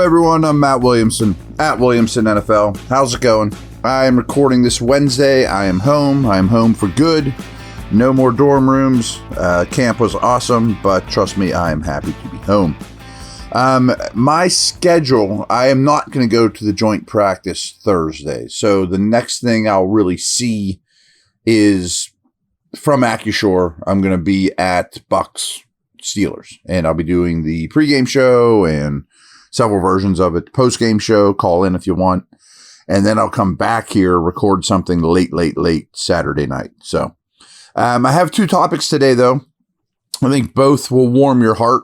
everyone, I'm Matt Williamson at Williamson NFL. How's it going? I am recording this Wednesday. I am home. I am home for good. No more dorm rooms. Camp was awesome, but trust me, I am happy to be home. My schedule, I am not going to go to the joint practice Thursday. So the next thing I'll really see is from AccuShore. I'm going to be at Bucks Steelers, and I'll be doing the pregame show and several versions of it. Postgame show, call in if you want. And then I'll come back here, record something late Saturday night. So I have two topics today, though. I think both will warm your heart.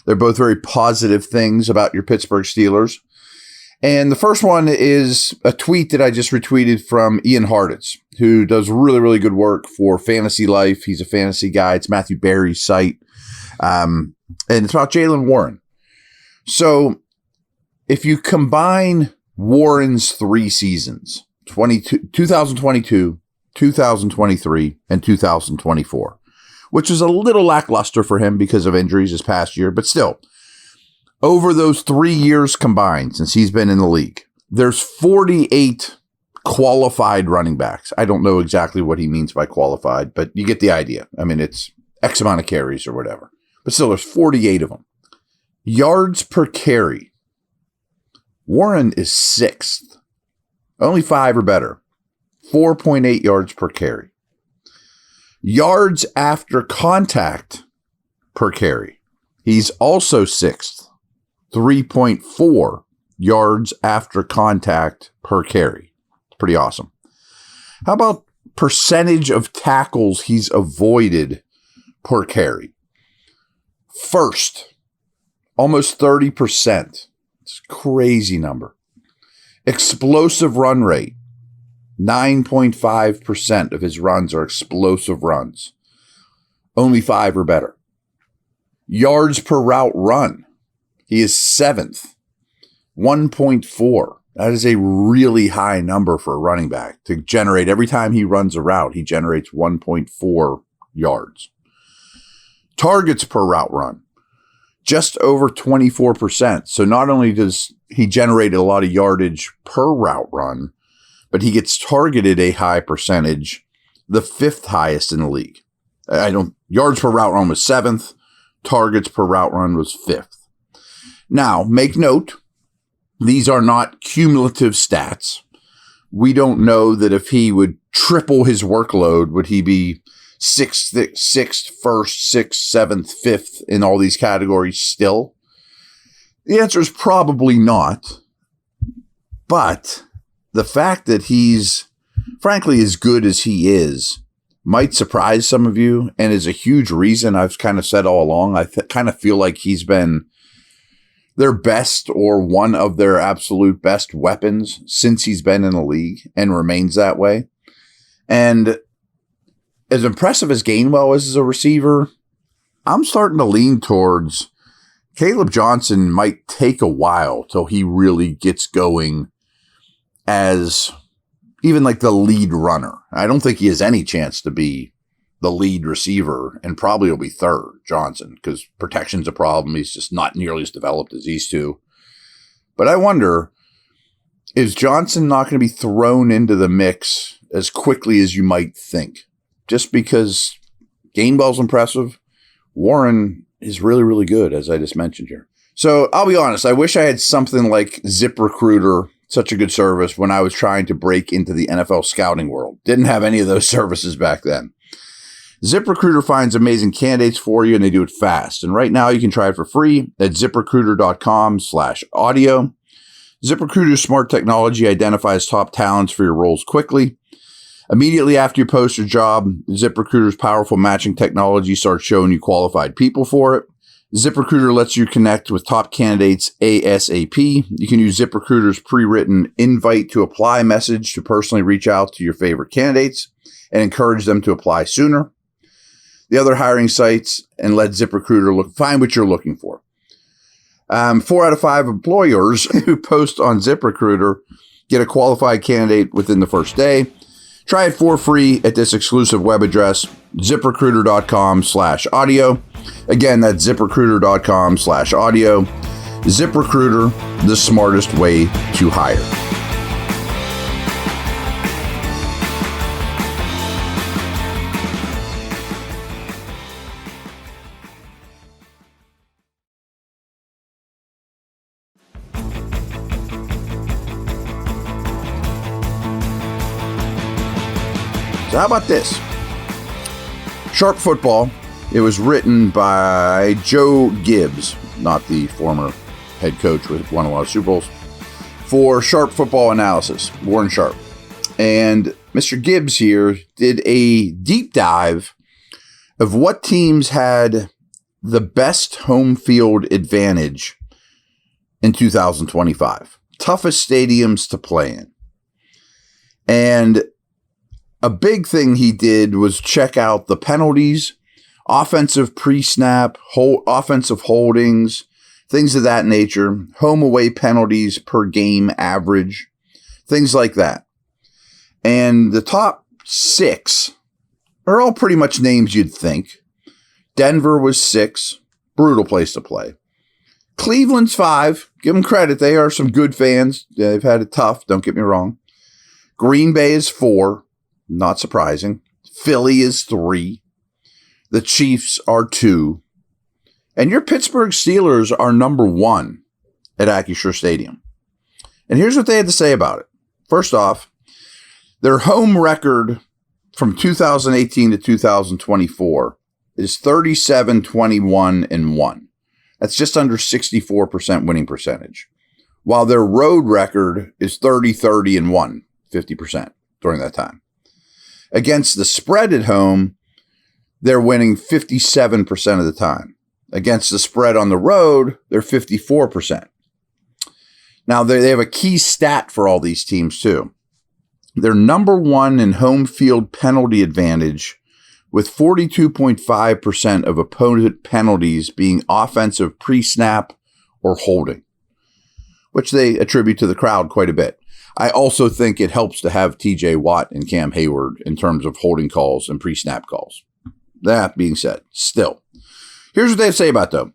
They're both very positive things about your Pittsburgh Steelers. And the first one is a tweet that I just retweeted from Ian Harditz, who does really good work for Fantasy Life. He's a fantasy guy. It's Matthew Berry's site. And it's about Jaylen Warren. So if you combine Warren's 3 seasons, 2022, 2023, and 2024, which is a little lackluster for him because of injuries this past year, but still, over those 3 years combined since he's been in the league, there's 48 qualified running backs. I don't know exactly what he means by qualified, but you get the idea. I mean, it's X amount of carries or whatever. But still, there's 48 of them. Yards per carry. Warren is 6th. Only 5 or better. 4.8 yards per carry. Yards after contact per carry. He's also 6th. 3.4 yards after contact per carry. It's pretty awesome. How about percentage of tackles he's avoided per carry? First, almost 30%. It's a crazy number. Explosive run rate. 9.5% of his runs are explosive runs. Only 5 or better. Yards per route run. He is 7th. 1.4. That is a really high number for a running back to generate. Every time he runs a route, he generates 1.4 yards. Targets per route run. Just over 24%. So not only does he generate a lot of yardage per route run, but he gets targeted a high percentage, the 5th highest in the league. Yards per route run was 7th. Targets per route run was 5th. Now, make note, these are not cumulative stats. We don't know that if he would triple his workload, would he be 6th, 1st, 6th, 7th, 5th in all these categories still? The answer is probably not. But the fact that he's, frankly, as good as he is might surprise some of you and is a huge reason. I've kind of said all along, I kind of feel like he's been their best or one of their absolute best weapons since he's been in the league and remains that way. And as impressive as Gainwell is as a receiver, I'm starting to lean towards Caleb Johnson might take a while till he really gets going as even like the lead runner. I don't think he has any chance to be the lead receiver, and probably will be 3rd, Johnson, because protection's a problem. He's just not nearly as developed as these two. But I wonder, is Johnson not going to be thrown into the mix as quickly as you might think? Just because Gainwell's impressive, Warren is really good, as I just mentioned here. So I'll be honest, I wish I had something like ZipRecruiter, such a good service, when I was trying to break into the NFL scouting world. Didn't have any of those services back then. ZipRecruiter finds amazing candidates for you, and they do it fast. And right now you can try it for free at ZipRecruiter.com/audio. ZipRecruiter's smart technology identifies top talents for your roles quickly. Immediately after you post your job, ZipRecruiter's powerful matching technology starts showing you qualified people for it. ZipRecruiter lets you connect with top candidates ASAP. You can use ZipRecruiter's pre-written invite to apply message to personally reach out to your favorite candidates and encourage them to apply sooner. The other hiring sites, and let ZipRecruiter find what you're looking for. 4 out of 5 employers who post on ZipRecruiter get a qualified candidate within the first day. Try it for free at this exclusive web address, ZipRecruiter.com/audio. Again, that's ZipRecruiter.com/audio. ZipRecruiter, the smartest way to hire. So how about this? Sharp Football. It was written by Joe Gibbs, not the former head coach who won a lot of Super Bowls, for Sharp Football Analysis, Warren Sharp. And Mr. Gibbs here did a deep dive of what teams had the best home field advantage in 2025. Toughest stadiums to play in. And a big thing he did was check out the penalties, offensive pre-snap, offensive holdings, things of that nature, home away penalties per game average, things like that. And the top 6 are all pretty much names you'd think. Denver was 6, brutal place to play. Cleveland's 5, give them credit, they are some good fans. They've had it tough, don't get me wrong. Green Bay is 4, not surprising. Philly is 3. The Chiefs are 2. And your Pittsburgh Steelers are number 1 at Acrisure Stadium. And here's what they had to say about it. First off, their home record from 2018 to 2024 is 37-21-1. That's just under 64% winning percentage. While their road record is 30-30-1, 50% during that time. Against the spread at home, they're winning 57% of the time. Against the spread on the road, they're 54%. Now, they have a key stat for all these teams, too. They're number 1 in home field penalty advantage, with 42.5% of opponent penalties being offensive pre-snap or holding, which they attribute to the crowd quite a bit. I also think it helps to have TJ Watt and Cam Hayward in terms of holding calls and pre-snap calls. That being said, still, here's what they say about though.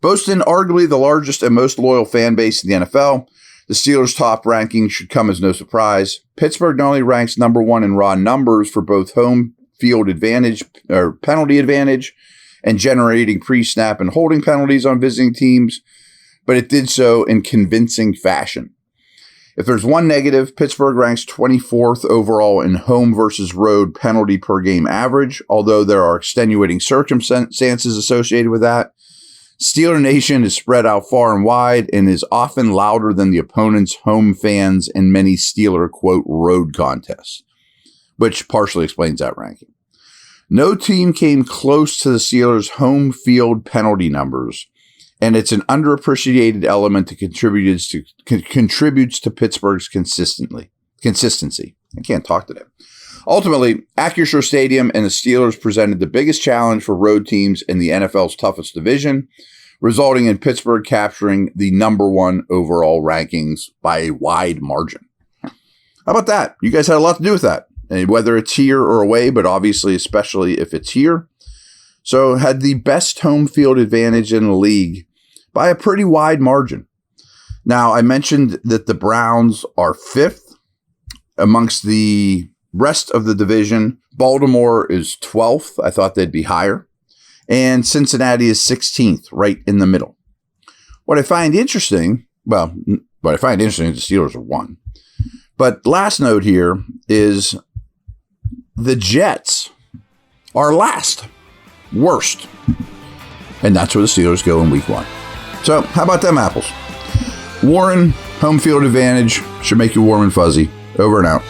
Boasting arguably the largest and most loyal fan base in the NFL, the Steelers' top ranking should come as no surprise. Pittsburgh not only ranks number 1 in raw numbers for both home field advantage or penalty advantage and generating pre-snap and holding penalties on visiting teams, but it did so in convincing fashion. If there's one negative, Pittsburgh ranks 24th overall in home versus road penalty per game average, although there are extenuating circumstances associated with that. Steeler Nation is spread out far and wide and is often louder than the opponent's home fans in many Steeler, quote, road contests, which partially explains that ranking. No team came close to the Steelers' home field penalty numbers, and it's an underappreciated element that contributes to Pittsburgh's consistency. I can't talk today. Ultimately, Acrisure Stadium and the Steelers presented the biggest challenge for road teams in the NFL's toughest division, resulting in Pittsburgh capturing the number 1 overall rankings by a wide margin. How about that? You guys had a lot to do with that, and whether it's here or away, but obviously, especially if it's here. So had the best home field advantage in the league by a pretty wide margin. Now, I mentioned that the Browns are 5th amongst the rest of the division. Baltimore is 12th. I thought they'd be higher. And Cincinnati is 16th, right in the middle. What I find interesting, the Steelers are 1. But last note here is the Jets are last. Worst. And that's where the Steelers go in week 1. So, how about them apples? Warren, home field advantage, should make you warm and fuzzy. Over and out.